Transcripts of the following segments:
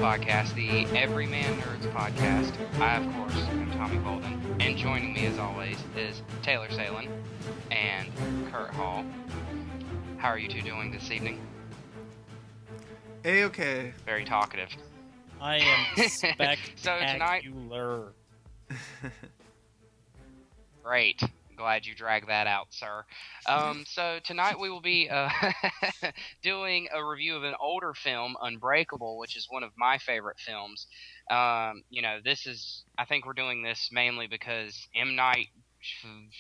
podcast, the Everyman Nerds podcast. I, of course, am Tommy Bolden, and joining me, as always, is Taylor Salen and Kurt Hall. How are you two doing this evening? A-okay. Very talkative. I am spectacular. So tonight... Great. Glad you dragged that out, sir. So tonight we will be doing a review of an older film, Unbreakable, which is one of my favorite films. I think we're doing this mainly because M. Night Shyamalan.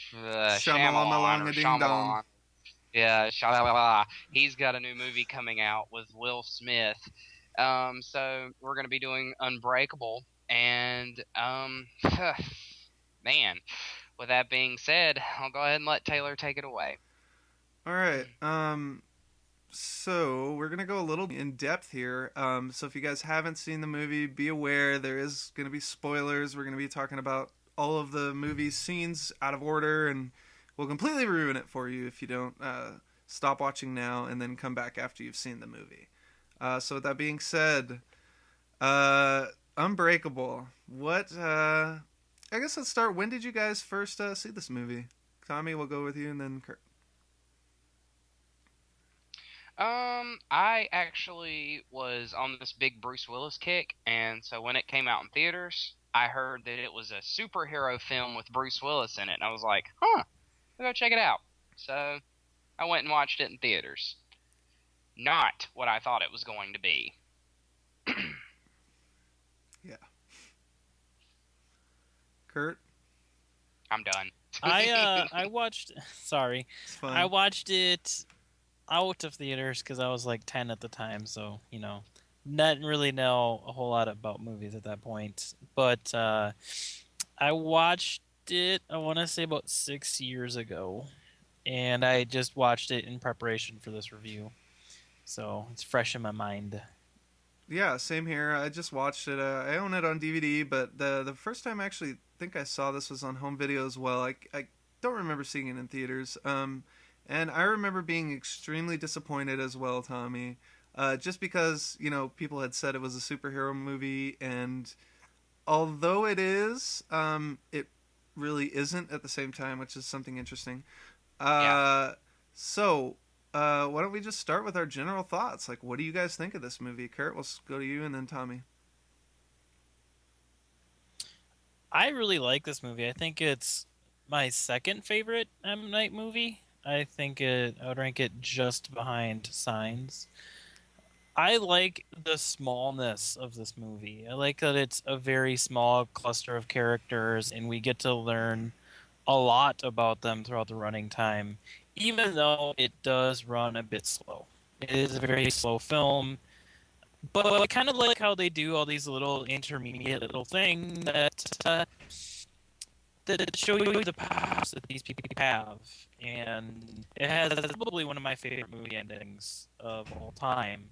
Yeah, Shyamalan. He's got a new movie coming out with Will Smith. So we're going to be doing Unbreakable, and man. With that being said, I'll go ahead and let Taylor take it away. All right. So we're going to go a little in depth here. So if you guys haven't seen the movie, be aware there is going to be spoilers. We're going to be talking about all of the movie's scenes out of order, and we'll completely ruin it for you if you don't stop watching now and then come back after you've seen the movie. So with that being said, Unbreakable. What... I guess let's start. When did you guys first see this movie? Tommy, we'll go with you, and then Kurt. I actually was on this big Bruce Willis kick, and so when it came out in theaters, I heard that it was a superhero film with Bruce Willis in it, and I was like, I'll go check it out. So I went and watched it in theaters. Not what I thought it was going to be. Yeah. Kurt? I'm done. I watched... Sorry. It's fine. I watched it out of theaters because I was like 10 at the time, so, didn't really know a whole lot about movies at that point. But I watched it, I want to say about 6 years ago, and I just watched it in preparation for this review. So it's fresh in my mind. Yeah, same here. I just watched it. I own it on DVD, but the first time I actually think I saw this was on home video as well. I don't remember seeing it in theaters. And I remember being extremely disappointed as well, Tommy. Just because, people had said it was a superhero movie, and although it is, it really isn't at the same time, which is something interesting. So... why don't we just start with our general thoughts? Like, what do you guys think of this movie? Kurt, we'll go to you, and then Tommy. I really like this movie. I think it's my second favorite M. Night movie. I would rank it just behind Signs. I like the smallness of this movie. I like that it's a very small cluster of characters, and we get to learn a lot about them throughout the running time, even though it does run a bit slow. It is a very slow film, but I kind of like how they do all these little intermediate little things that show you the past that these people have. And it has probably one of my favorite movie endings of all time.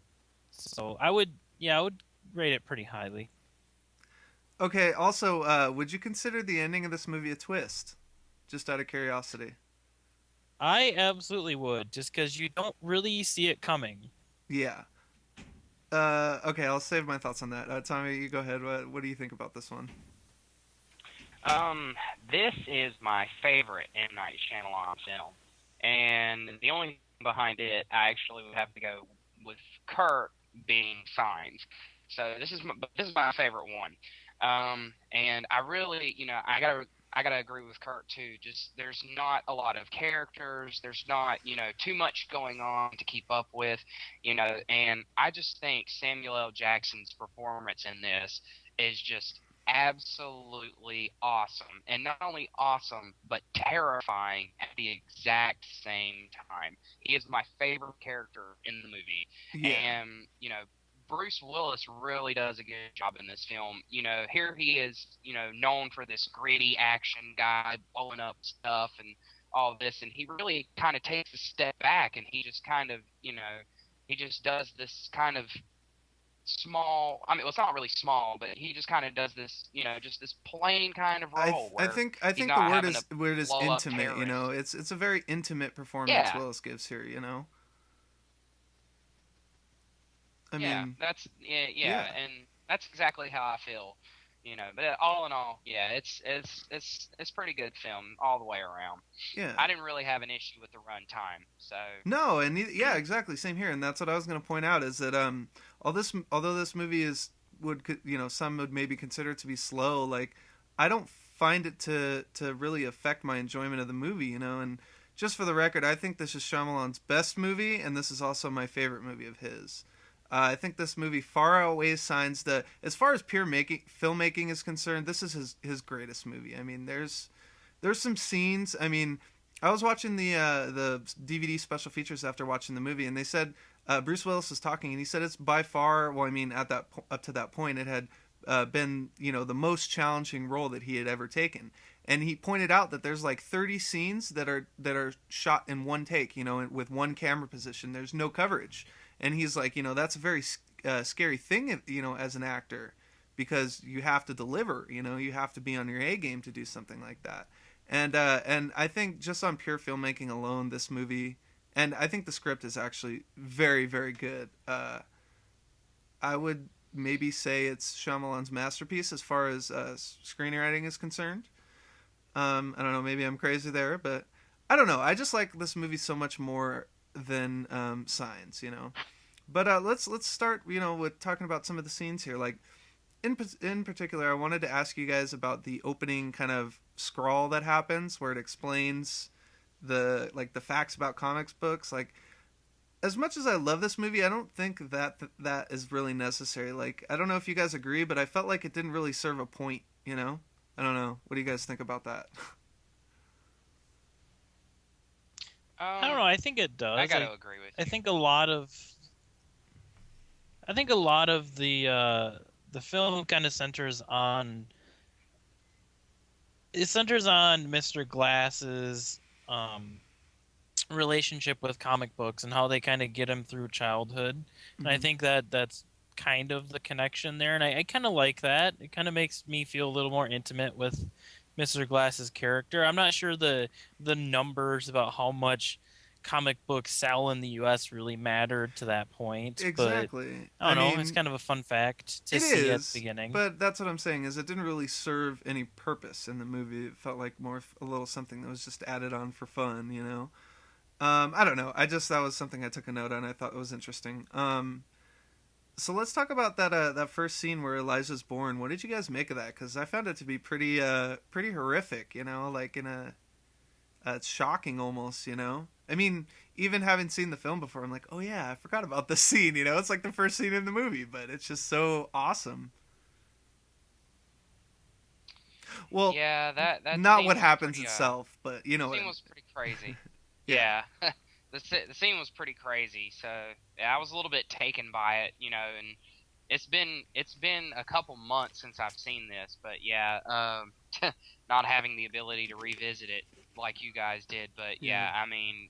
So I would rate it pretty highly. Okay, also, would you consider the ending of this movie a twist? Just out of curiosity. I absolutely would, just because you don't really see it coming. Yeah. Okay, I'll save my thoughts on that. Tommy, you go ahead. What do you think about this one? This is my favorite M. Night Shyamalan film, and the only thing behind it, I actually would have to go with Kurt being Signs. So this is my favorite one, and I really, I gotta agree with Kurt too. Just there's not a lot of characters. There's not too much going on to keep up with, and I just think Samuel L. Jackson's performance in this is just absolutely awesome, and not only awesome but terrifying at the exact same time. He is my favorite character in the movie, and Bruce Willis really does a good job in this film. Here he is, known for this gritty action guy blowing up stuff and all this, and he really kind of takes a step back, and he just kind of, he just does this kind of small, well, it's not really small, but he just kind of does this, just this plain kind of role. I think the word is intimate. It's a very intimate performance Willis gives here. I mean, that's and that's exactly how I feel. But all in all, yeah, it's pretty good film all the way around. Yeah. I didn't really have an issue with the runtime, so No, and yeah, exactly, same here, and that's what I was going to point out is that although this movie is some would maybe consider it to be slow, like I don't find it to really affect my enjoyment of the movie, and just for the record, I think this is Shyamalan's best movie, and this is also my favorite movie of his. I think this movie far outweighs Signs. As far as pure filmmaking is concerned, this is his greatest movie. I mean, there's some scenes. I mean, I was watching the DVD special features after watching the movie, and they said Bruce Willis is talking, and he said it's by far. Well, I mean, up to that point, it had been the most challenging role that he had ever taken, and he pointed out that there's like 30 scenes that are shot in one take, with one camera position. There's no coverage, and he's like, that's a very scary thing, as an actor, because you have to deliver, you have to be on your A game to do something like that. And I think just on pure filmmaking alone, this movie, and I think the script is actually very, very good. I would maybe say it's Shyamalan's masterpiece as far as screenwriting is concerned. I don't know, maybe I'm crazy there, but I don't know. I just like this movie so much more than Signs, But let's start, with talking about some of the scenes here. Like, in particular, I wanted to ask you guys about the opening kind of scrawl that happens where it explains the facts about comics books. Like, as much as I love this movie, I don't think that is really necessary. Like, I don't know if you guys agree, but I felt like it didn't really serve a point, I don't know. What do you guys think about that? I don't know. I think it does. I gotta agree with you. I think a lot of the film kind of centers on Mr. Glass's relationship with comic books and how they kind of get him through childhood. Mm-hmm. And I think that's kind of the connection there, and I kind of like that. It kind of makes me feel a little more intimate with Mr. Glass's character. I'm not sure the numbers about how much comic books sell in the U.S. really mattered to that point. Exactly. But, I don't know. It's kind of a fun fact to see at the beginning. But that's what I'm saying, is it didn't really serve any purpose in the movie. It felt like more a little something that was just added on for fun, I don't know. That was something I took a note on. I thought it was interesting. So let's talk about that first scene where Elijah's born. What did you guys make of that? Because I found it to be pretty horrific, like it's shocking almost, I mean, even having seen the film before, I'm like, oh yeah, I forgot about this scene, it's like the first scene in the movie, but it's just so awesome. Well, yeah, that not what happens itself, but the scene was pretty crazy. Yeah. The scene was pretty crazy, so yeah, I was a little bit taken by it, and it's been a couple months since I've seen this, but yeah, not having the ability to revisit it like you guys did, but yeah, I mean,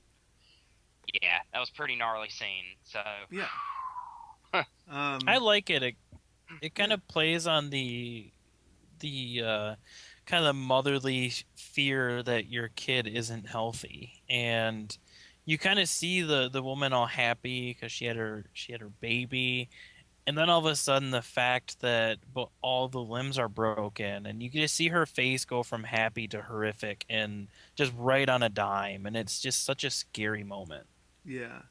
yeah, that was pretty gnarly scene. So yeah, I like it. It kind of plays on the kind of motherly fear that your kid isn't healthy, and you kind of see the woman all happy because she had her baby, and then all of a sudden the fact that all the limbs are broken, and you just see her face go from happy to horrific and just right on a dime, and it's just such a scary moment. Yeah.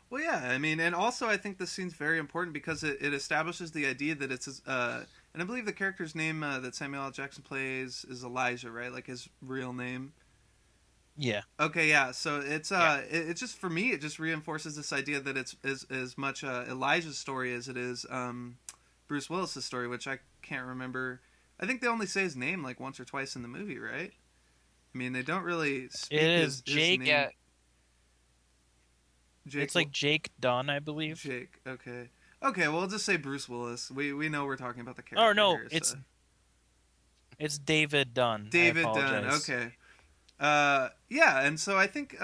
Well, yeah, I mean, and also I think this scene's very important because it establishes the idea that it's, and I believe the character's name that Samuel L. Jackson plays is Elijah, right? Like his real name. Yeah. Okay, yeah. So it's it just, for me, it just reinforces this idea that it's as much Elijah's story as it is Bruce Willis's story, which I can't remember. I think they only say his name like once or twice in the movie, right? I mean, they don't really speak his Jake. name. yeah. Jake, It's like Jake Dunn, I believe. Jake. Okay. Well, we'll just say Bruce Willis. We know we're talking about the character. Oh no, here, it's David Dunn. David Dunn. Okay. Yeah, and so I think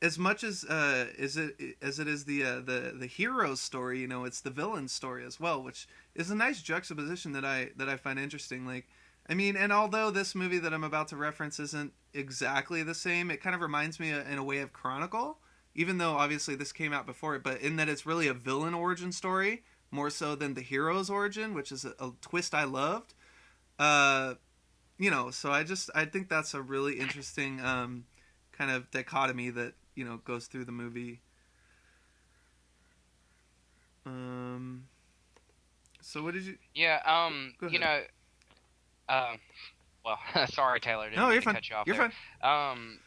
as much as it is the hero's story, it's the villain's story as well, which is a nice juxtaposition that I find interesting. Like, I mean, and although this movie that I'm about to reference isn't exactly the same, it kind of reminds me in a way of Chronicle, even though obviously this came out before it, but in that it's really a villain origin story more so than the hero's origin, which is a twist I loved. So I think that's a really interesting kind of dichotomy that goes through the movie. So what did you? Yeah. Go ahead. Well, sorry, Taylor, didn't No, mean you're to fine. cut you off You're there. fine.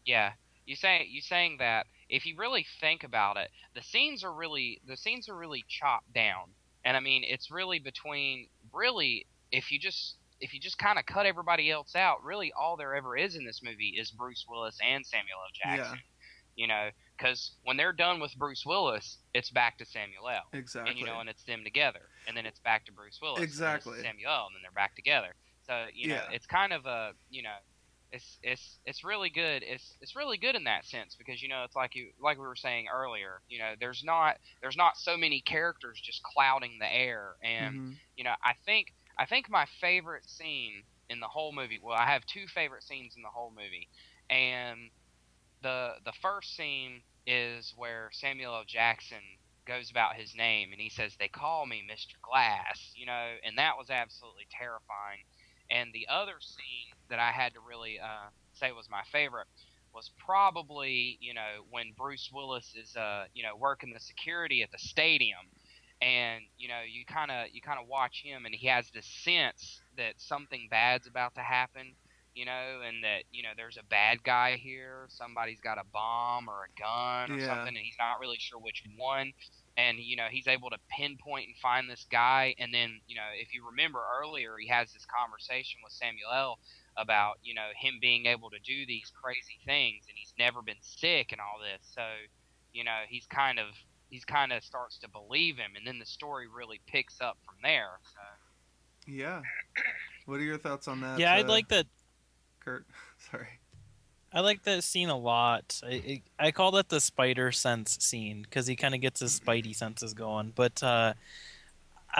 Yeah, you saying that if you really think about it, the scenes are really chopped down, and I mean it's really between if you just kind of cut everybody else out, really all there ever is in this movie is Bruce Willis and Samuel L. Jackson. Yeah. Because when they're done with Bruce Willis, it's back to Samuel L. Exactly. And it's them together, and then it's back to Bruce Willis. Exactly. And Samuel L. And then they're back together. So it's kind of a it's really good. It's really good in that sense because it's like we were saying earlier. There's not so many characters just clouding the air, and I think my favorite scene in the whole movie. Well, I have two favorite scenes in the whole movie, and the first scene is where Samuel L. Jackson goes about his name and he says they call me Mr. Glass, and that was absolutely terrifying. And the other scene that I had to really say was my favorite was probably when Bruce Willis is working the security at the stadium, and you kind of watch him and he has this sense that something bad's about to happen. And that, there's a bad guy here. Somebody's got a bomb or a gun or something, and he's not really sure which one. And, he's able to pinpoint and find this guy. And then, if you remember earlier, he has this conversation with Samuel L. about, him being able to do these crazy things, and he's never been sick and all this. So, he's kind of starts to believe him, and then the story really picks up from there. So. Yeah. What are your thoughts on that? Yeah, I'd like that. Kurt, sorry. I like that scene a lot. I call that the spider sense scene because he kind of gets his spidey senses going. But I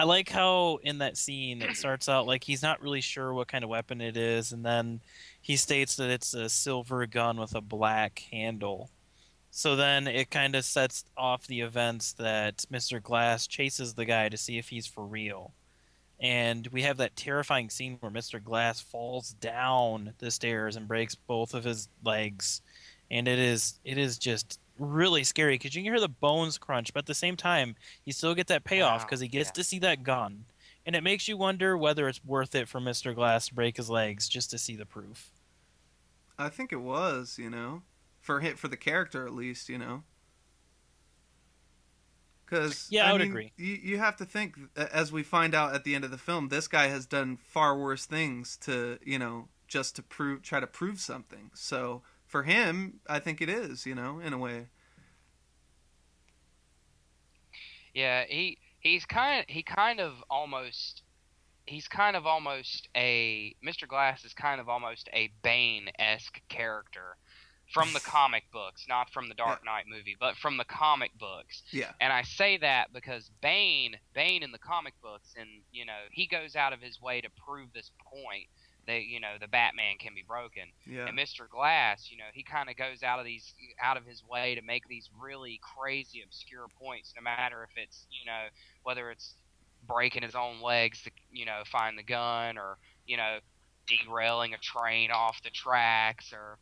like how in that scene it starts out like he's not really sure what kind of weapon it is, and then he states that it's a silver gun with a black handle. So then it kind of sets off the events that Mr. Glass chases the guy to see if he's for real. And we have that terrifying scene where Mr. Glass falls down the stairs and breaks both of his legs. And it is just really scary because you can hear the bones crunch, but at the same time, you still get that payoff because he gets to see that gun. And it makes you wonder whether it's worth it for Mr. Glass to break his legs just to see the proof. I think it was, for the character at least, Because I would agree. You have to think, as we find out at the end of the film, this guy has done far worse things to, just to try to prove something. So for him, I think it is, in a way. Yeah, he's kind of almost a Mr. Glass is kind of almost a Bane-esque character. From the comic books, not from the Dark Knight movie, but from the comic books. Yeah. And I say that because Bane in the comic books, and he goes out of his way to prove this point that the Batman can be broken. Yeah. And Mr. Glass, he kind of goes out of his way to make these really crazy, obscure points, no matter if it's whether it's breaking his own legs to find the gun, or derailing a train off the tracks, or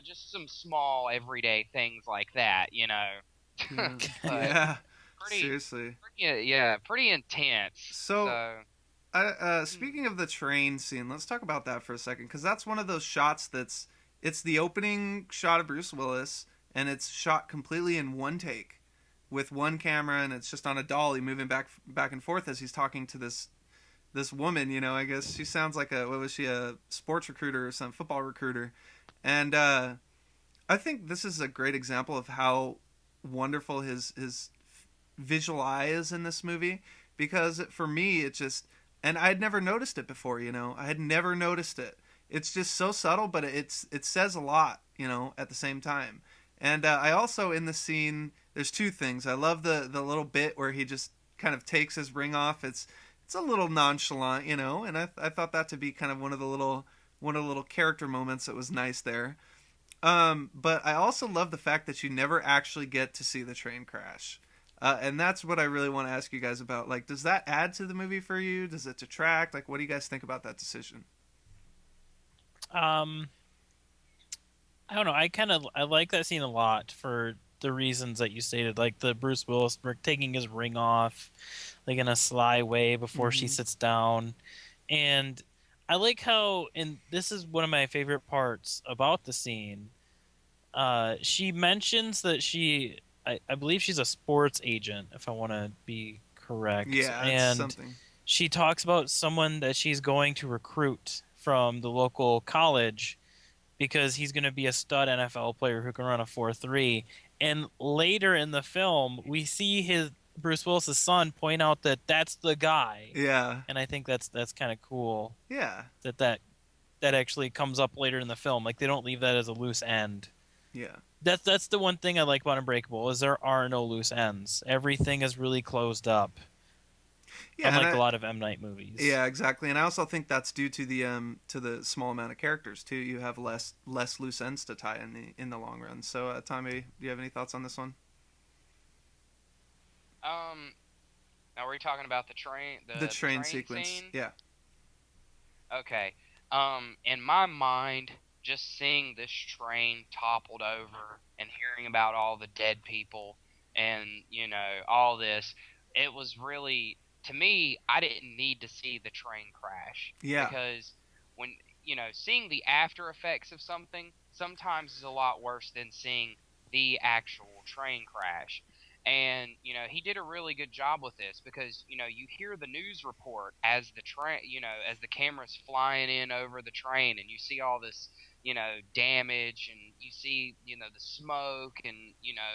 just some small everyday things like that, Yeah. Seriously. Pretty intense. So speaking of the train scene, let's talk about that for a second, because that's one of those shots it's the opening shot of Bruce Willis, and it's shot completely in one take with one camera, and it's just on a dolly moving back and forth as he's talking to this woman. I guess she sounds like a sports recruiter or some football recruiter. And I think this is a great example of how wonderful his visual eye is in this movie, because for me it just, and I had never noticed it before, I had never noticed it. It's just so subtle, but it says a lot, at the same time. And I also, in the scene, there's two things. I love the little bit where he just kind of takes his ring off. It's a little nonchalant, and I thought that to be kind of one of the little character moments that was nice there. But I also love the fact that you never actually get to see the train crash. And that's what I really want to ask you guys about. Like, does that add to the movie for you? Does it detract? Like, what do you guys think about that decision? Um, I don't know. I like that scene a lot for the reasons that you stated, like the Bruce Willis taking his ring off, like in a sly way before she Mm-hmm. sits down, and I like how, and this is one of my favorite parts about the scene. She mentions that I believe she's a sports agent, if I want to be correct, Yeah, it's and something. she talks about someone that she's going to recruit from the local college because he's going to be a stud NFL player who can run a 4.3. And later in the film, we see his Bruce Willis's son point out that that's the guy, Yeah, and I think that's kind of cool yeah, that actually comes up later in the film. Like they don't leave that as a loose end. yeah. That's the one thing I like about Unbreakable is there are no loose ends. Everything is really closed up, Yeah, unlike a lot of M. Night movies. yeah, exactly. And I also think that's due to the small amount of characters too. You have less loose ends to tie in the long run. So, Tommy, do you have any thoughts on this one? Now were you talking about the train, The the train train sequence. scene? Yeah. Okay. In my mind, just seeing this train toppled over and hearing about all the dead people and, all this, it was really, to me, I didn't need to see the train crash. Yeah. Because when, seeing the after effects of something sometimes is a lot worse than seeing the actual train crash. And he did a really good job with this because you hear the news report as the train, as the camera's flying in over the train, and you see all this damage, and you see the smoke, and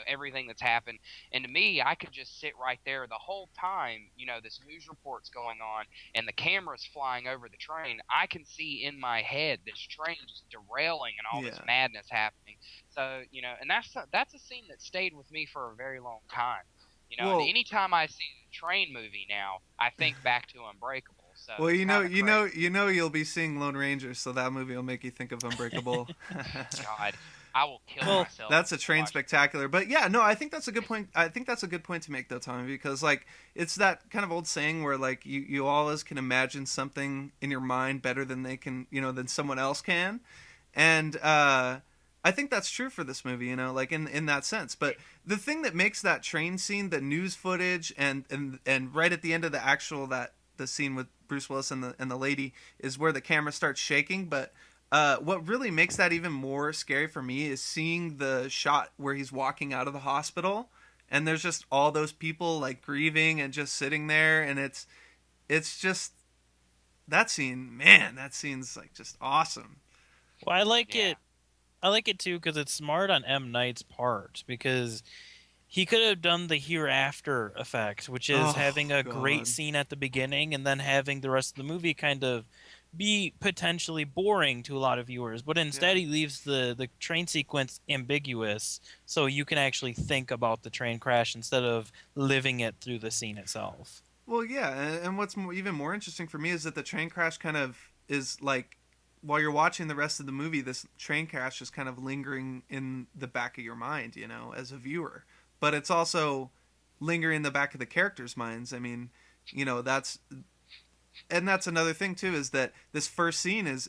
everything that's happened. And to me, I could just sit right there the whole time this news report's going on and the camera's flying over the train. I can see in my head this train just derailing and all this madness happening. So, and that's a scene that stayed with me for a very long time. Well, and anytime I see a train movie now, I think back to Unbreakable. So well, crazy. you'll be seeing Lone Ranger, so that movie will make you think of Unbreakable. God, I will kill myself. That's a train spectacular. But yeah, no, I think that's a good point. I think that's a good point to make though, Tommy, because like it's that kind of old saying where like you always can imagine something in your mind better than they can, than someone else can. And I think that's true for this movie, like in that sense. But the thing that makes that train scene, the news footage, and right at the end of the scene with Bruce Willis and the lady is where the camera starts shaking. But what really makes that even more scary for me is seeing the shot where he's walking out of the hospital, and there's just all those people like grieving and just sitting there, and it's just that scene, man. That scene's like just awesome. Well, I like it. I like it too because it's smart on M. Night's part because he could have done the hereafter effect, which is having a great scene at the beginning and then having the rest of the movie kind of be potentially boring to a lot of viewers. But instead, he leaves the train sequence ambiguous so you can actually think about the train crash instead of living it through the scene itself. Well, yeah, and what's even more interesting for me is that the train crash kind of is like, while you're watching the rest of the movie, this train crash is kind of lingering in the back of your mind, as a viewer. But it's also lingering in the back of the characters' minds. I mean, that's another thing too, is that this first scene is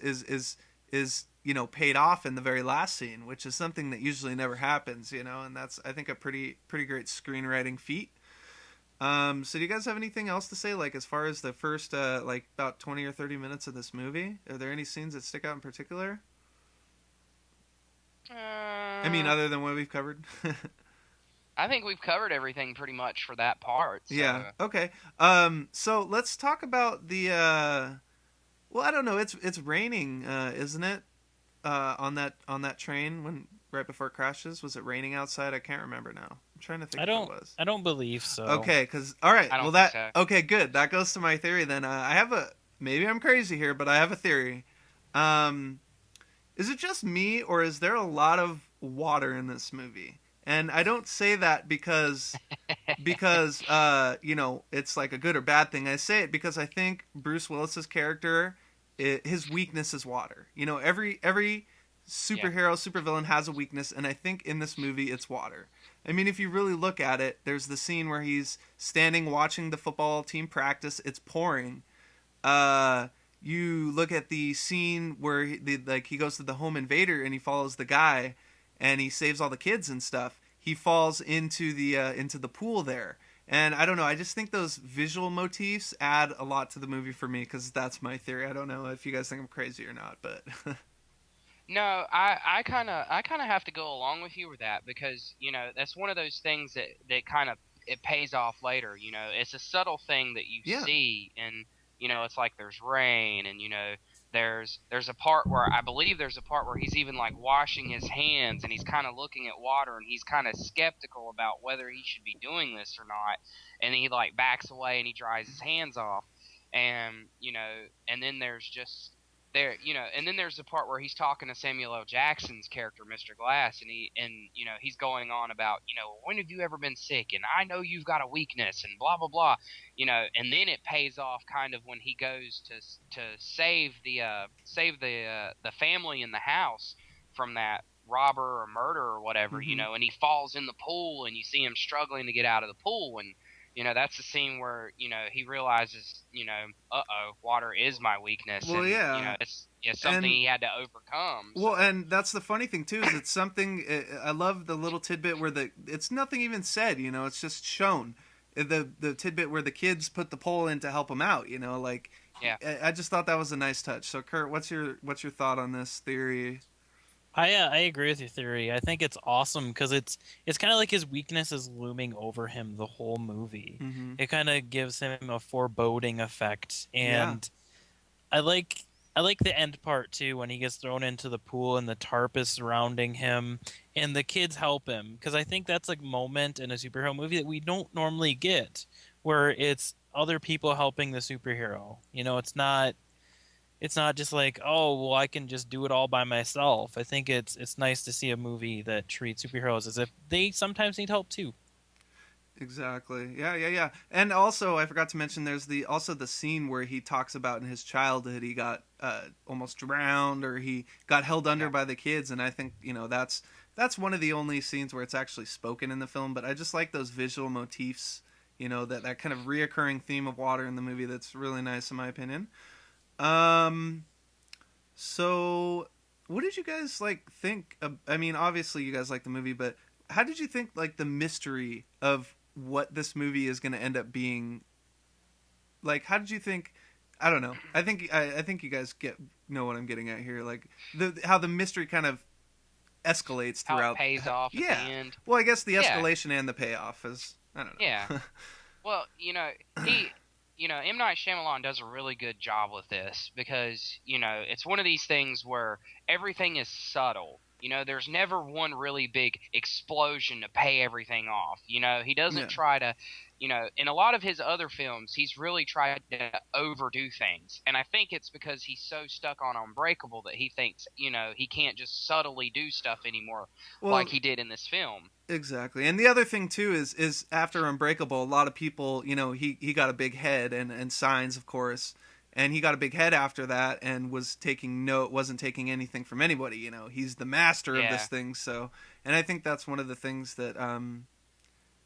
paid off in the very last scene, which is something that usually never happens, and that's, I think, a pretty great screenwriting feat. So do you guys have anything else to say, like as far as the first like about 20 or 30 minutes of this movie? Are there any scenes that stick out in particular? I mean, other than what we've covered. I think we've covered everything pretty much for that part. So. Yeah. Okay. So let's talk about the well, I don't know, it's raining, isn't it? On that train when right before it crashes. Was it raining outside? I can't remember now. I'm trying to think if it was. I don't believe so. Okay, because all right, I don't well think so. Okay, good. That goes to my theory then. I have maybe I'm crazy here, but I have a theory. Is it just me, or is there a lot of water in this movie? And I don't say that because it's like a good or bad thing. I say it because I think Bruce Willis's character, his weakness is water. Every superhero, supervillain has a weakness, and I think in this movie it's water. I mean, if you really look at it, there's the scene where he's standing watching the football team practice. It's pouring. You look at the scene where he goes to the home invader and he follows the guy, and he saves all the kids and stuff. He falls into the pool there. And I don't know, I just think those visual motifs add a lot to the movie for me, because that's my theory. I don't know if you guys think I'm crazy or not, but No, I kind of have to go along with you with that, because that's one of those things that kind of it pays off later. It's a subtle thing that you see, and it's like there's rain, and there's a part where I believe there's a part where he's even like washing his hands, and he's kind of looking at water, and he's kind of skeptical about whether he should be doing this or not, and he like backs away and he dries his hands off, and and then there's just and then there's the part where he's talking to Samuel L. Jackson's character, Mr. Glass, and he's going on about, when have you ever been sick? And I know you've got a weakness, and blah blah blah, and then it pays off kind of when he goes to save the family in the house from that robber or murder or whatever, and he falls in the pool, and you see him struggling to get out of the pool, and that's the scene where, he realizes, water is my weakness. Well, and, yeah. It's something he had to overcome. So. Well, and that's the funny thing, too, is it's something, I love the little tidbit where it's nothing even said, it's just shown. The tidbit where the kids put the pole in to help him out, Yeah. I just thought that was a nice touch. So, Kurt, what's your thought on this theory? I agree with your theory. I think it's awesome because it's kind of like his weakness is looming over him the whole movie. Mm-hmm. It kind of gives him a foreboding effect, and I like the end part too when he gets thrown into the pool and the tarp is surrounding him and the kids help him, because I think that's a moment in a superhero movie that we don't normally get, where it's other people helping the superhero. It's not just like, oh, well, I can just do it all by myself. I think it's nice to see a movie that treats superheroes as if they sometimes need help too. Exactly. Yeah. And also, I forgot to mention, there's also the scene where he talks about in his childhood he got almost drowned, or he got held under by the kids, and I think that's one of the only scenes where it's actually spoken in the film. But I just like those visual motifs, that kind of reoccurring theme of water in the movie. That's really nice in my opinion. So what did you guys think of, I mean, obviously you guys like the movie, but how did you think the mystery of what this movie is going to end up being? How did you think? I don't know. I think you guys know what I'm getting at here. How the mystery kind of escalates throughout. How it pays off at the end. Well, I guess the escalation and the payoff is, I don't know. Yeah. Well, M. Night Shyamalan does a really good job with this, because, it's one of these things where everything is subtle. There's never one really big explosion to pay everything off. He doesn't try to, in a lot of his other films, he's really tried to overdo things. And I think it's because he's so stuck on Unbreakable that he thinks, he can't just subtly do stuff anymore like he did in this film. Exactly. And the other thing too is after Unbreakable, a lot of people, he got a big head, and Signs, of course, and he got a big head after that, and wasn't taking anything from anybody. He's the master of this thing. So, and I think that's one of the things that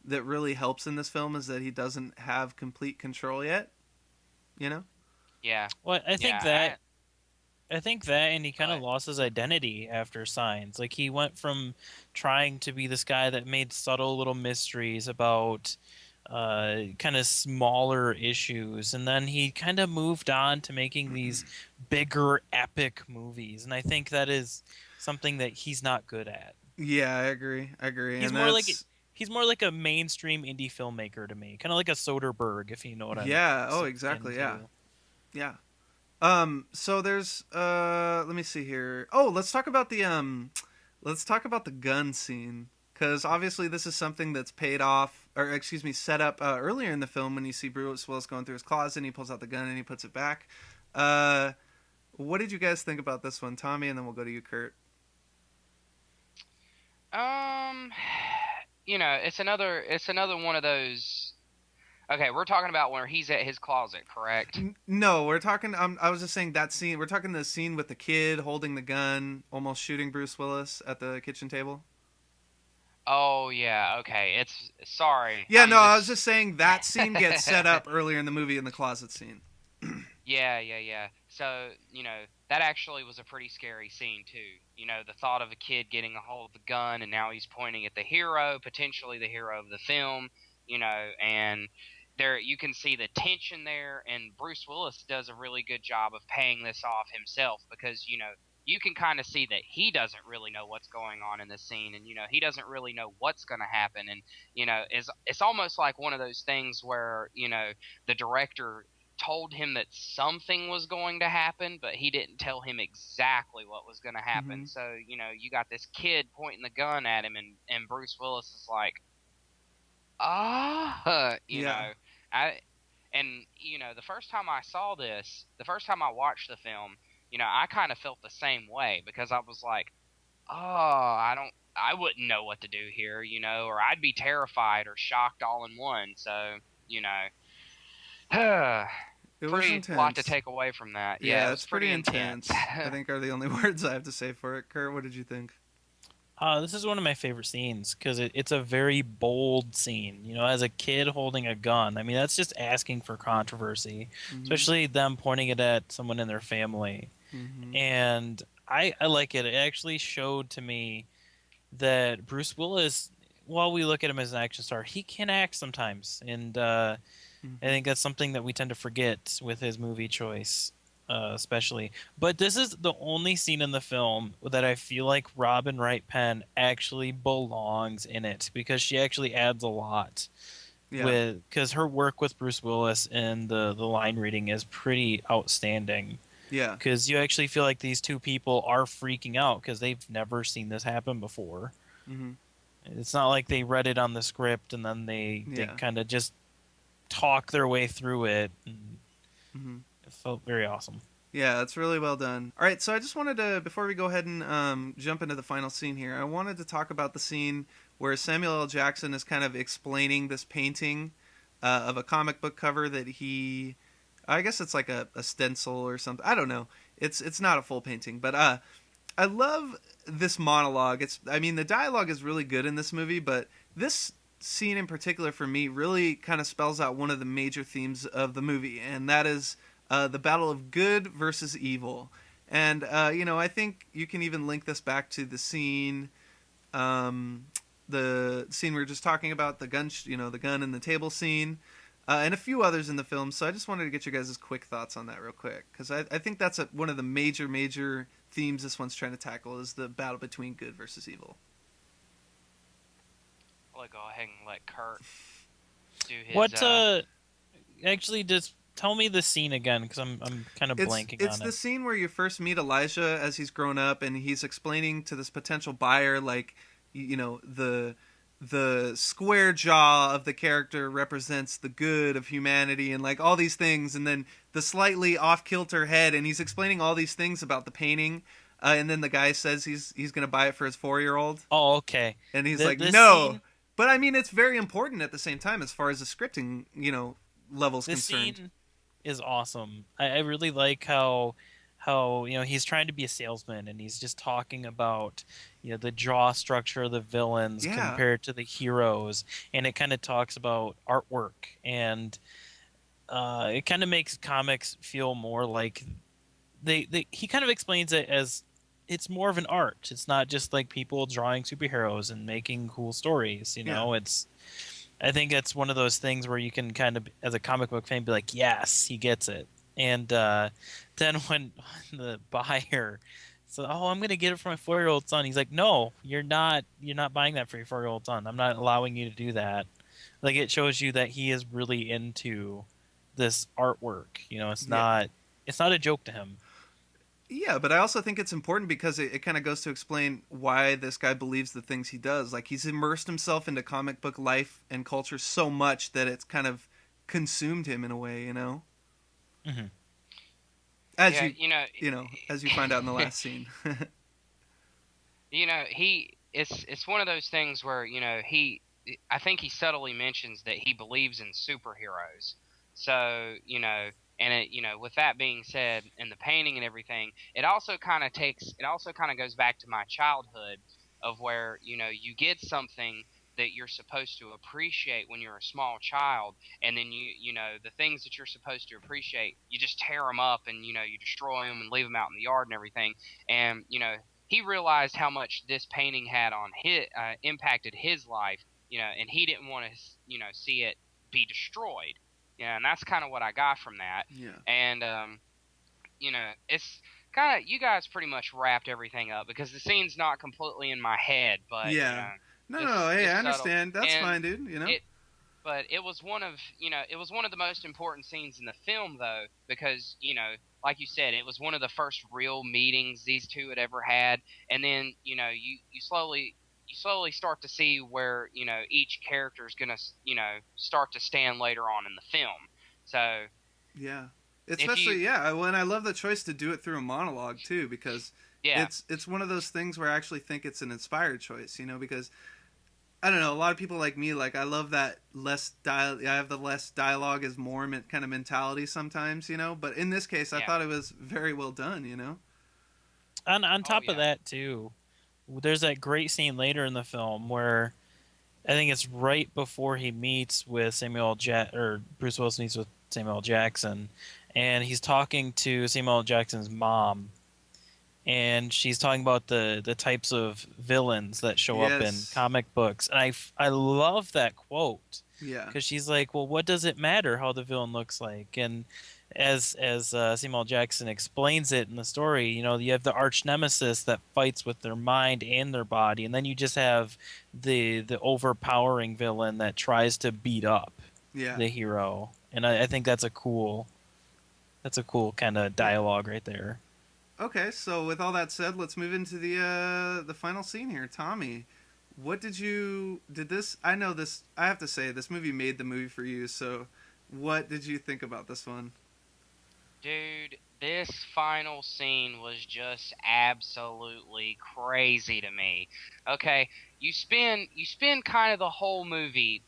that really helps in this film, is that he doesn't have complete control yet. Yeah. Well, I think that, and he kind of lost his identity after Signs. He went from trying to be this guy that made subtle little mysteries about kind of smaller issues, and then he kind of moved on to making these bigger, epic movies. And I think that is something that he's not good at. Yeah, I agree. He's more like a mainstream indie filmmaker to me, kind of like a Soderbergh, if you know what I mean. Yeah. Oh, exactly. Yeah. So there's let me see here. Oh, let's talk about the gun scene, because obviously this is something that's set up earlier in the film, when you see Bruce Willis going through his closet and he pulls out the gun and he puts it back. What did you guys think about this one, Tommy? And then we'll go to you, Kurt. It's another one of those. Okay, we're talking about where he's at his closet, correct? No, we're talking. I was just saying that scene. We're talking the scene with the kid holding the gun, almost shooting Bruce Willis at the kitchen table. Oh yeah, okay. It's sorry. Yeah, no, I was just saying that scene gets set up earlier in the movie in the closet scene. Yeah. So, that actually was a pretty scary scene too. The thought of a kid getting a hold of the gun and now he's pointing at the hero, potentially the hero of the film, and there you can see the tension there, and Bruce Willis does a really good job of paying this off himself because, you can kind of see that he doesn't really know what's going on in this scene, and he doesn't really know what's going to happen, and it's almost like one of those things where the director told him that something was going to happen, but he didn't tell him exactly what was going to happen. So you got this kid pointing the gun at him, and Bruce Willis is like, you know, the first time I saw this, the first time I watched the film, I kind of felt the same way because I was like, I wouldn't know what to do here, or I'd be terrified or shocked all in one. So, It was pretty intense. lot to take away from that. Yeah, it was it's pretty intense. I think are the only words I have to say for it. Kurt, what did you think? This is one of my favorite scenes because it's a very bold scene. As a kid holding a gun, I mean, that's just asking for controversy, especially them pointing it at someone in their family. And I like it. It actually showed to me that Bruce Willis, while we look at him as an action star, he can act sometimes. And I think that's something that we tend to forget with his movie choice. Especially. But this is the only scene in the film that I feel like Robin Wright Penn actually belongs in it because she actually adds a lot. Yeah. Because her work with Bruce Willis and the line reading is pretty outstanding. Yeah. Because you actually feel like these two people are freaking out because they've never seen this happen before. It's not like they read it on the script and then they kind of just talk their way through it. And it felt very awesome. Yeah, it's really well done. All right, so I just wanted to, before we go ahead and jump into the final scene here, I wanted to talk about the scene where Samuel L. Jackson is kind of explaining this painting of a comic book cover that he, I guess it's like a stencil or something. I don't know. It's not a full painting, but I love this monologue. The dialogue is really good in this movie, but this scene in particular for me really kind of spells out one of the major themes of the movie, and that is the battle of good versus evil. And, I think you can even link this back to the scene we were just talking about, the gun, the gun and the table scene, and a few others in the film. So I just wanted to get your guys' quick thoughts on that real quick, because I think that's one of the major themes this one's trying to tackle is the battle between good versus evil. I'll go ahead and let Kurt do his... Actually, just tell me the scene again, because I'm kind of blanking on it. It's the scene where you first meet Elijah as he's grown up, and he's explaining to this potential buyer, like, the square jaw of the character represents the good of humanity and, like, all these things, and then the slightly off-kilter head, and he's explaining all these things about the painting, and then the guy says he's going to buy it for his 4-year-old. Oh, okay. And he's like, no. Scene... But, I mean, it's very important at the same time as far as the scripting, level's concerned. This scene is awesome. I really like how he's trying to be a salesman and he's just talking about the draw structure of the villains compared to the heroes, and it kind of talks about artwork, and it kind of makes comics feel more like he kind of explains it as it's more of an art. It's not just like people drawing superheroes and making cool stories. I think it's one of those things where you can kind of, as a comic book fan, be like, yes, he gets it. And then when the buyer said, I'm going to get it for my 4-year-old son, he's like, no, you're not buying that for your 4-year-old son. I'm not allowing you to do that. Like, it shows you that he is really into this artwork. It's not a joke to him. Yeah, but I also think it's important because it kind of goes to explain why this guy believes the things he does. Like, he's immersed himself into comic book life and culture so much that it's kind of consumed him in a way, Mm-hmm. As as you find out in the last scene. It's one of those things where, I think he subtly mentions that he believes in superheroes. So, and with that being said, and the painting and everything, it also kind of goes back to my childhood of where, you get something that you're supposed to appreciate when you're a small child, and then the things that you're supposed to appreciate, you just tear them up, and you destroy them and leave them out in the yard and everything. And he realized how much this painting had on his impacted his life, and he didn't want to see it be destroyed. And that's kind of what I got from that. Yeah. And it's kind of, you guys pretty much wrapped everything up, because the scene's not completely in my head, but Yeah. No, hey, I understand. That's fine, dude. But it was one of the most important scenes in the film, though, because like you said, it was one of the first real meetings these two had ever had, and then you slowly start to see where each character is gonna start to stand later on in the film. So yeah, especially when I love the choice to do it through a monologue too, because it's one of those things where I actually think it's an inspired choice, because I don't know, a lot of people like me, like I love that I have the less dialogue is more kind of mentality sometimes, but in this case I thought it was very well done, On top of that too, there's that great scene later in the film where I think it's right before he meets with Bruce Willis meets with Samuel L. Jackson, and he's talking to Samuel L. Jackson's mom, and she's talking about the types of villains that show up in comic books, and I love that quote. Yeah, because she's like, well, what does it matter how the villain looks like? And as Samuel L. Jackson explains it in the story, you have the arch nemesis that fights with their mind and their body, and then you just have the overpowering villain that tries to beat up the hero. And I think that's a cool kind of dialogue right there. Okay, so with all that said, let's move into the final scene here. Tommy, what I know this, I have to say, this movie made the movie for you, so what did you think about this one? Dude, this final scene was just absolutely crazy to me. Okay, you spend kind of the whole movie,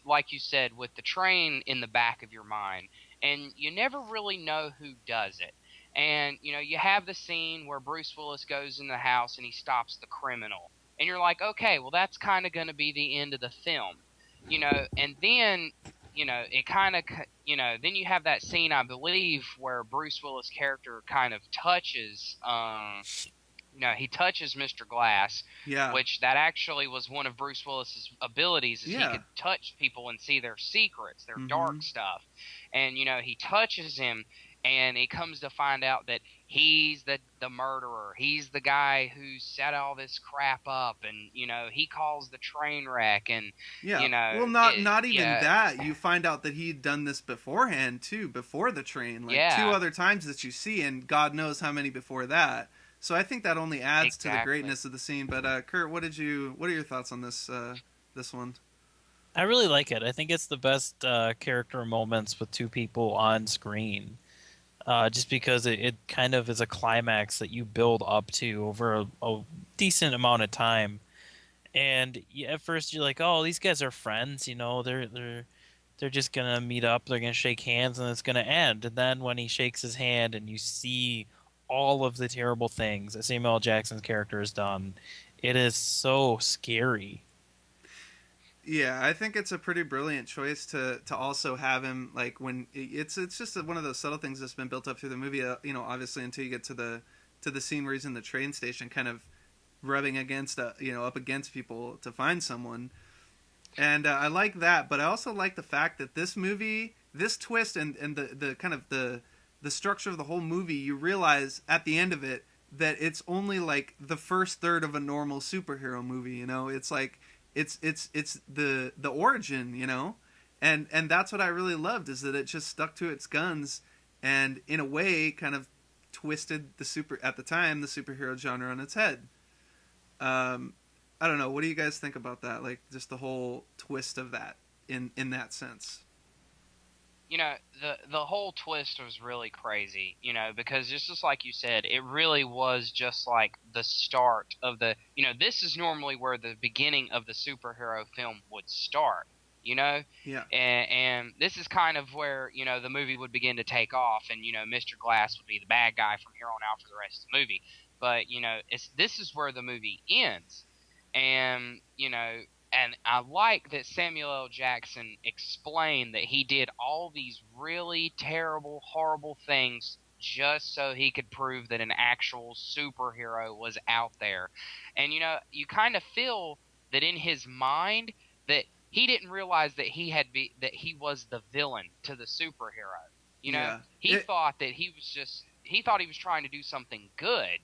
like you said, with the train in the back of your mind, and you never really know who does it. And you have the scene where Bruce Willis goes in the house and he stops the criminal, and you're like, okay, well that's kind of going to be the end of the film, and then it kind of, then you have that scene, I believe, where Bruce Willis' character kind of touches, he touches Mr. Glass, which that actually was one of Bruce Willis's abilities, is he could touch people and see their secrets, their dark stuff, and he touches him, and he comes to find out that he's the murderer. He's the guy who set all this crap up, and he caused the train wreck, and well, not even that. You find out that he'd done this beforehand too, before the train, like 2 other times that you see, and God knows how many before that. So I think that only adds to the greatness of the scene. But Kurt, what are your thoughts on this one? I really like it. I think it's the best character moments with two people on screen. Just because it kind of is a climax that you build up to over a decent amount of time, and at first you're like, oh, these guys are friends, they're just gonna meet up, they're gonna shake hands, and it's gonna end. And then when he shakes his hand and you see all of the terrible things that Samuel L. Jackson's character has done, it is so scary. Yeah, I think it's a pretty brilliant choice to also have him, like, when it's just one of those subtle things that's been built up through the movie, obviously, until you get to the scene where he's in the train station kind of rubbing against up against people to find someone. And I like that, but I also like the fact that this movie, this twist and the kind of the structure of the whole movie, you realize at the end of it that it's only like the first third of a normal superhero movie, it's like it's the origin, and that's what I really loved, is that it just stuck to its guns and in a way kind of twisted the superhero genre on its head. I don't know, what do you guys think about that, like just the whole twist of that in that sense? the whole twist was really crazy, because just like you said, it really was just like the start of this is normally where the beginning of the superhero film would start, Yeah. and this is kind of where, the movie would begin to take off, and, Mr. Glass would be the bad guy from here on out for the rest of the movie. But, this is where the movie ends. And, and I like that Samuel L. Jackson explained that he did all these really terrible, horrible things just so he could prove that an actual superhero was out there. And, you kind of feel that in his mind that he didn't realize that that he was the villain to the superhero. He thought that he thought he was trying to do something good.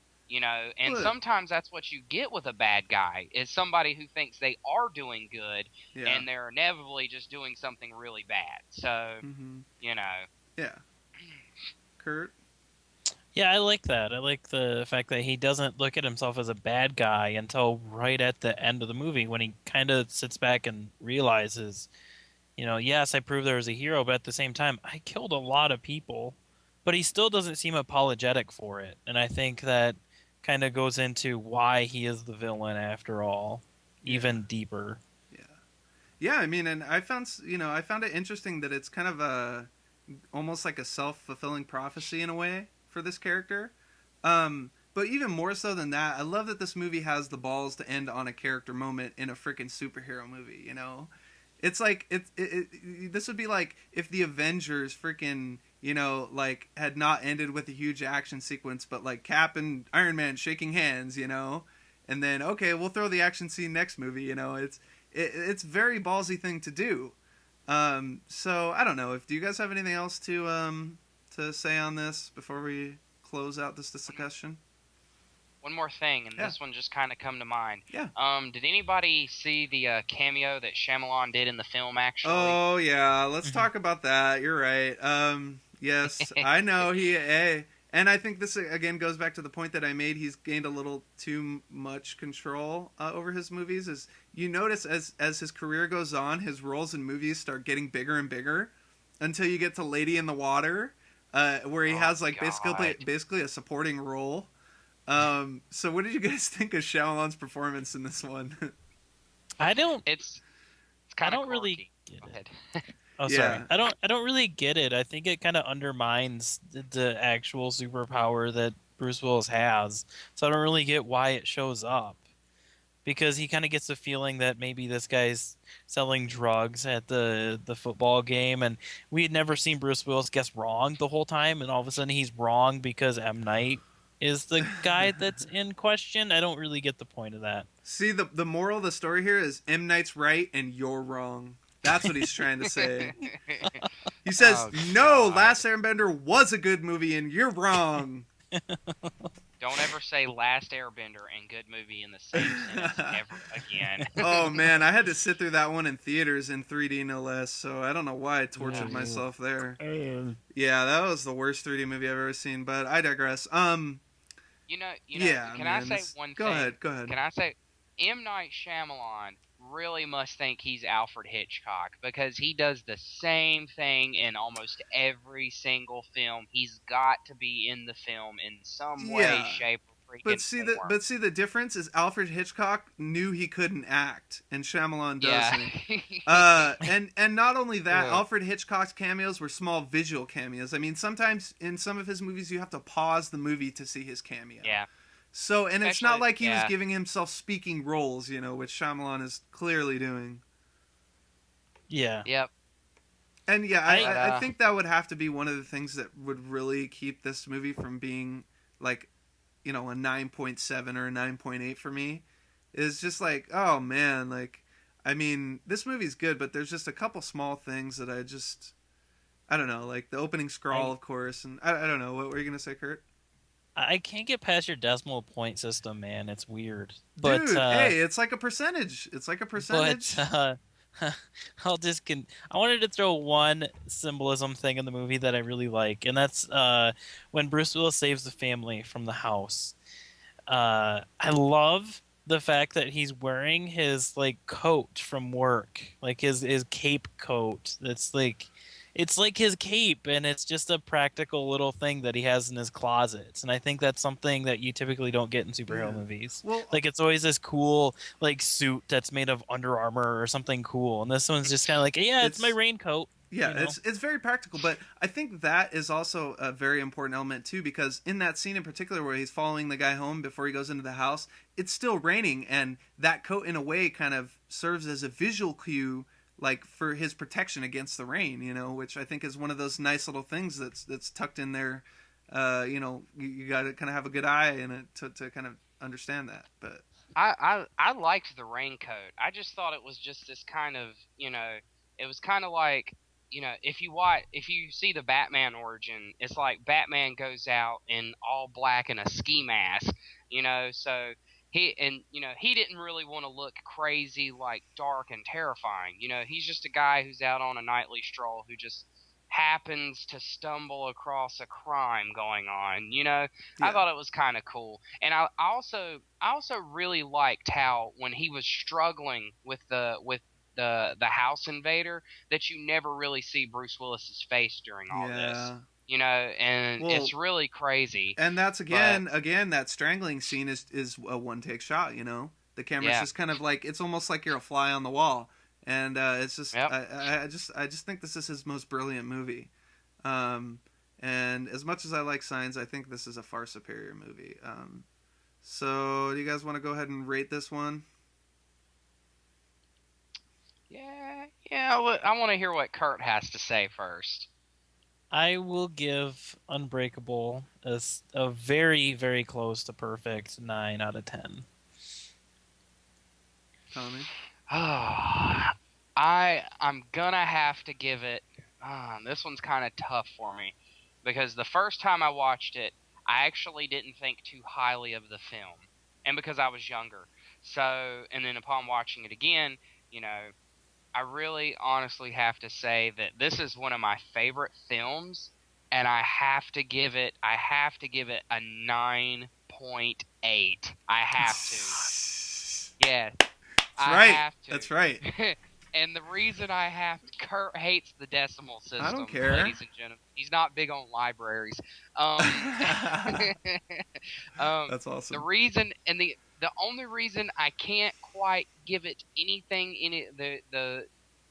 And sometimes that's what you get with a bad guy, is somebody who thinks they are doing good, and they're inevitably just doing something really bad. So, Yeah. Kurt? Yeah, I like that. I like the fact that he doesn't look at himself as a bad guy until right at the end of the movie, when he kind of sits back and realizes, yes, I proved there was a hero, but at the same time, I killed a lot of people. But he still doesn't seem apologetic for it. And I think that kind of goes into why he is the villain after all, even deeper. Yeah, I mean, and I found it interesting that it's kind of almost like a self-fulfilling prophecy in a way for this character. But even more so than that, I love that this movie has the balls to end on a character moment in a freaking superhero movie, It's like, this would be like if the Avengers freaking, had not ended with a huge action sequence, but like Cap and Iron Man shaking hands, and then, okay, we'll throw the action scene next movie, it's very ballsy thing to do. So I don't know, do you guys have anything else to say on this before we close out this discussion? One more thing, and this one just kind of come to mind. Yeah. Did anybody see the cameo that Shyamalan did in the film, actually? Oh, yeah. Let's talk about that. You're right. Yes, I know and I think this, again, goes back to the point that I made. He's gained a little too much control over his movies. As you notice, as his career goes on, his roles in movies start getting bigger and bigger until you get to Lady in the Water, where he has, like, basically a supporting role. So what did you guys think of Shyamalan's performance in this one? It's kind of don't really get Go it. ahead. Oh, sorry. I don't really get it. I think it kind of undermines the actual superpower that Bruce Willis has. So I don't really get why it shows up. Because he kind of gets the feeling that maybe this guy's selling drugs at the football game, and we had never seen Bruce Willis guess wrong the whole time, and all of a sudden he's wrong because M. Night is the guy that's in question. I don't really get the point of that. See, the moral of the story here is M. Night's right and you're wrong. That's what he's trying to say. He says, no, Last Airbender was a good movie and you're wrong. Don't ever say Last Airbender and good movie in the same sentence ever again. Oh, man, I had to sit through that one in theaters in 3D no less, so I don't know why I tortured myself there. Yeah, that was the worst 3D movie I've ever seen, but I digress. Can I say one thing? Go ahead. Can I say, M. Night Shyamalan really must think he's Alfred Hitchcock, because he does the same thing in almost every single film. He's got to be in the film in some way, shape, or freaking form. But see, the difference is Alfred Hitchcock knew he couldn't act, and Shyamalan doesn't. And not only that, Alfred Hitchcock's cameos were small visual cameos. I mean, sometimes in some of his movies, you have to pause the movie to see his cameo. Yeah. So, and it's not like he was giving himself speaking roles, which Shyamalan is clearly doing. Yeah. Yep. And I think that would have to be one of the things that would really keep this movie from being like, a 9.7 or a 9.8 for me. Is just like, oh man, like, I mean, this movie's good, but there's just a couple small things that I don't know, like the opening scrawl, of course, and I don't know. What were you going to say, Kurt? I can't get past your decimal point system, man. It's weird. But, dude, hey, it's like a percentage. But I wanted to throw one symbolism thing in the movie that I really like, and that's when Bruce Willis saves the family from the house. I love the fact that he's wearing his coat from work, like his cape coat. That's like, it's like his cape, and it's just a practical little thing that he has in his closets. And I think that's something that you typically don't get in superhero Yeah. movies. Well, Like it's always this cool like suit that's made of Under Armour or something cool, and this one's just kind of like, yeah, it's my it's raincoat. yeah, You know? it's very practical, but I think that is also a very important element too, because in that scene in particular where he's following the guy home before he goes into the house, it's still raining, and that coat in a way kind of serves as a visual cue, like for his protection against the rain, which I think is one of those nice little things that's tucked in there. You got to kind of have a good eye in it to kind of understand that, but. I liked the raincoat. I just thought it was just this kind of, it was kind of like, if you see the Batman origin, it's like Batman goes out in all black and a ski mask, so he didn't really want to look crazy, like dark and terrifying. He's just a guy who's out on a nightly stroll who just happens to stumble across a crime going on. I Yeah. thought it was kind of cool, and I also really liked how when he was struggling with the house invader, that you never really see Bruce Willis's face during all this. Yeah. And Well, it's really crazy. and that's But again that strangling scene is a one take shot. The camera's yeah, just kind of like, it's almost like you're a fly on the wall, and it's just yep. I just think this is his most brilliant movie. And as much as I like Signs, I think this is a far superior movie. So do you guys want to go ahead and rate this one? Yeah. I want to hear what Kurt has to say first. I will give Unbreakable a very, very close to perfect 9 out of 10. Tommy? I'm gonna have to give it. This one's kind of tough for me because the first time I watched it, I actually didn't think too highly of the film, and because I was younger. So, and then upon watching it again, I really honestly have to say that this is one of my favorite films, and I have to give it a 9.8. I have to. Yeah, That's I right. have to. That's right. And the reason I have to, Kurt hates the decimal system. I don't care. Ladies and gentlemen. He's not big on libraries. That's awesome. The reason and the only reason I can't quite give it anything in it, the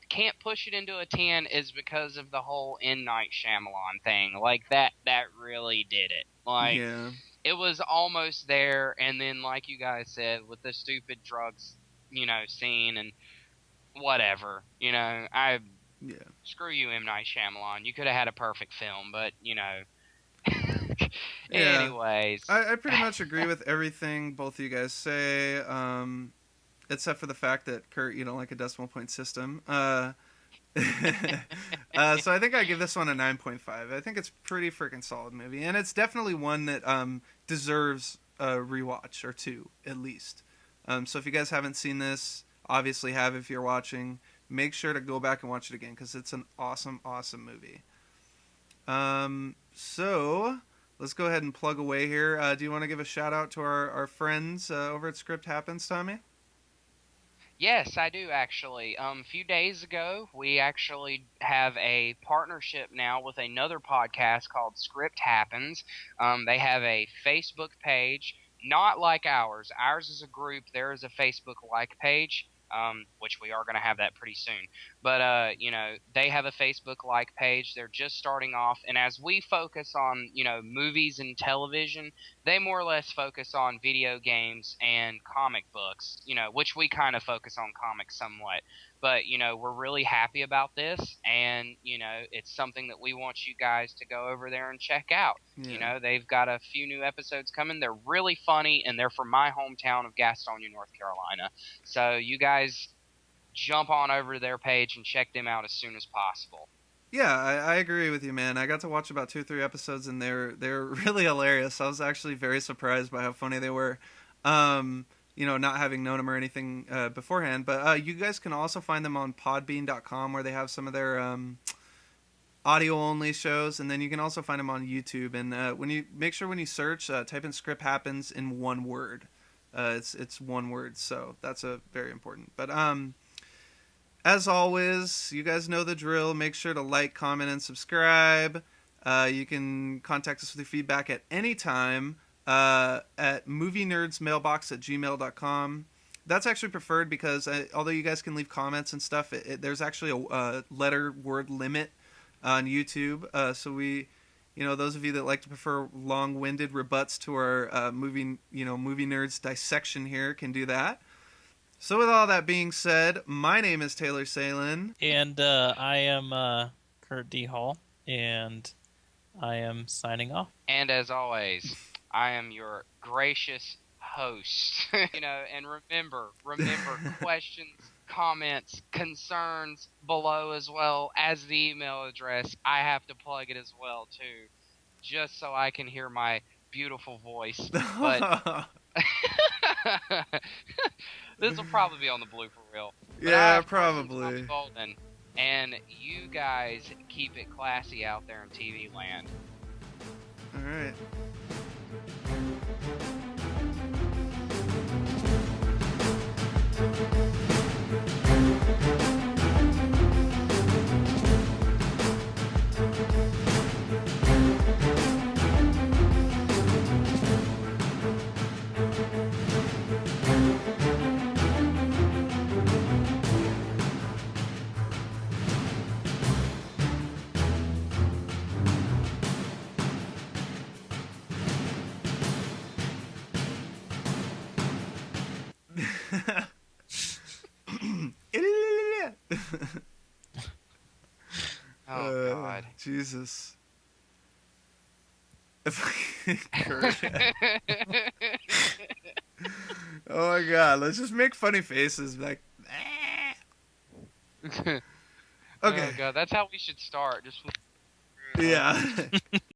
can't push it into a 10 is because of the whole M. Night Shyamalan thing. Like that really did it. Like Yeah. it was almost there, and then like you guys said, with the stupid drugs, scene and whatever, I Yeah. screw you, M. Night Shyamalan. You could have had a perfect film, but Yeah. anyways, I pretty much agree with everything both of you guys say, except for the fact that Kurt, you don't like a decimal point system. So I think I give this one a 9.5. I think it's pretty freaking solid movie, and it's definitely one that deserves a rewatch or two at least. So if you guys haven't seen this, obviously have if you're watching, make sure to go back and watch it again because it's an awesome, awesome movie. So let's go ahead and plug away here. Do you want to give a shout out to our friends over at Script Happens, Tommy? yes, I do actually. A few days ago, we actually have a partnership now with another podcast called Scripthappens. They have a Facebook page, not like ours. Ours is a group. There is a Facebook like page. Which we are going to have that pretty soon. But, they have a Facebook like page. They're just starting off. And as we focus on, movies and television, they more or less focus on video games and comic books, which we kind of focus on comics somewhat. But, we're really happy about this. And, it's something that we want you guys to go over there and check out. Yeah. They've got a few new episodes coming. They're really funny, and they're from my hometown of Gastonia, North Carolina. So you guys jump on over to their page and check them out as soon as possible. Yeah, I agree with you, man. I got to watch about 2 or 3 episodes, and they're really hilarious. I was actually very surprised by how funny they were. Not having known them or anything beforehand. But you guys can also find them on podbean.com where they have some of their audio-only shows, and then you can also find them on YouTube. And when you search, type in Script Happens in one word. It's one word, so that's a very important. But as always, you guys know the drill. Make sure to like, comment, and subscribe. You can contact us with your feedback at any time at movienerdsmailbox@gmail.com. That's actually preferred because although you guys can leave comments and stuff, there's actually a letter word limit on YouTube. So we, those of you that like to prefer long-winded rebuts to our movie nerds dissection here can do that. So with all that being said, my name is Taylor Salen. And I am Kurt D. Hall, and I am signing off. And as always, I am your gracious host. And remember, questions, comments, concerns below as well as the email address. I have to plug it as well, too, just so I can hear my beautiful voice. But this will probably be on the blooper reel. Yeah, probably. And you guys keep it classy out there in TV land. All right. Oh God, Jesus! Oh my God! Let's just make funny faces, like. Okay. Oh God, that's how we should start. Just. Yeah.